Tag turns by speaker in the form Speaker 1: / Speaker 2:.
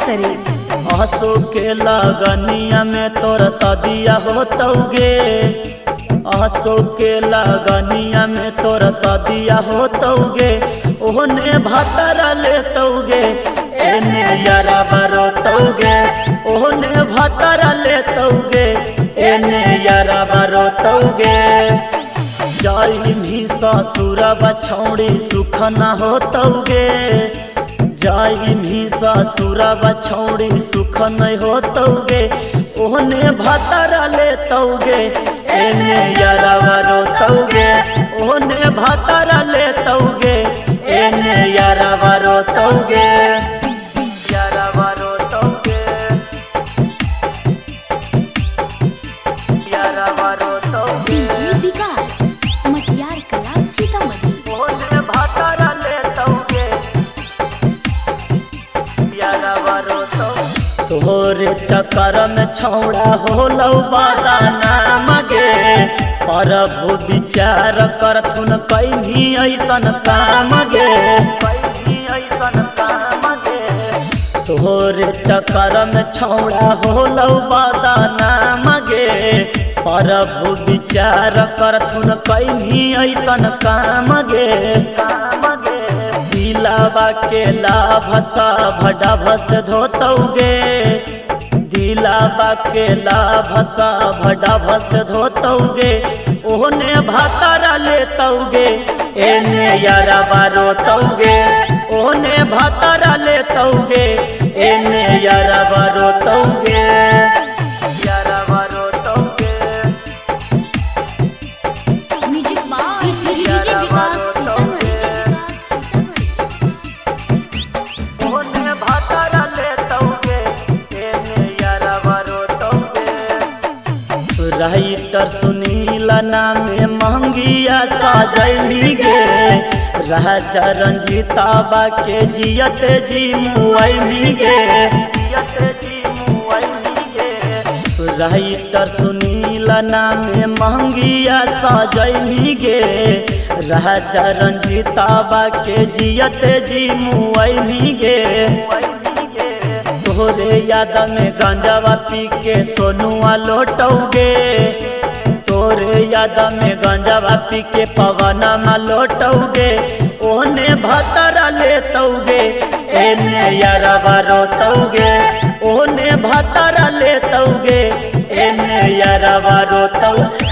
Speaker 1: सरे।
Speaker 2: आंसू के लगनिया में तोर सदिया होतौगे, आंसू के लगनिया में तोर सदिया होतौगे। ओहने भातारा लेतौगे एने यारा बरोतौगे, ओहने भातारा लेतौगे एने यारा बरोतौगे। जाई भी ससुरबा छौड़ी सुख न होतौगे, जाई भी ससुरबा छौड़ी सुख नहीं होतौगे। ओहने भातारा लेतौगे एने यारा रोतौगे, ओहने भातारा लेतौगे एने यारा रोतौगे। यारा रोतौगे, यारा रोतौगे।
Speaker 1: डीजे विकास मटियार कला सीतामढ़ी।
Speaker 2: ओहने भातारा लेतौगे यारा रोतौगे। तोहरे चक्कर में छौड़ा होलौ बादाना मगे, प्रभु विचार करथुन कहीं ऐसन काम गे, कहीं ऐसन काम गे। तोहरे चक्कर में छौड़ा होलौ बादाना मगे, प्रभु विचार करथुन कहीं ऐसन काम गे, काम गे। दिलावा के लाभ सब ढभस धोतौगे, दिलावा के लाभ सब ढभस धोतौगे। ओहने भातारा लेतौगे एने यारा रोतौगे, ओहने भातारा लेतौगे एने यारा रोतौगे। यारा रोतौगे,
Speaker 1: म्यूजिक बाय डीजे विकास सीतामढ़ी।
Speaker 2: ओहने भातारा लेतौगे एने यारा रोतौगे। राइटर सुनील नामे महंगिया साजैली गे, राजा रंजीताबा के जियत जी मुआइली गे, जियत जी मुआइली गे। राइटर सुनील नामे महंगिया साजैली गे, राजा रंजीताबा के जियत जी मुआइली गे। तोहरे याद में गांजावा पी के सोनुआ लोटौगे, तोरे याद में गांजावा पी के पवनमा लोटौगे। ओहने भातारा लेतौगे एने यारा रोतौगे, ओहने भातारा लेतौगे एने यारा रोतौगे।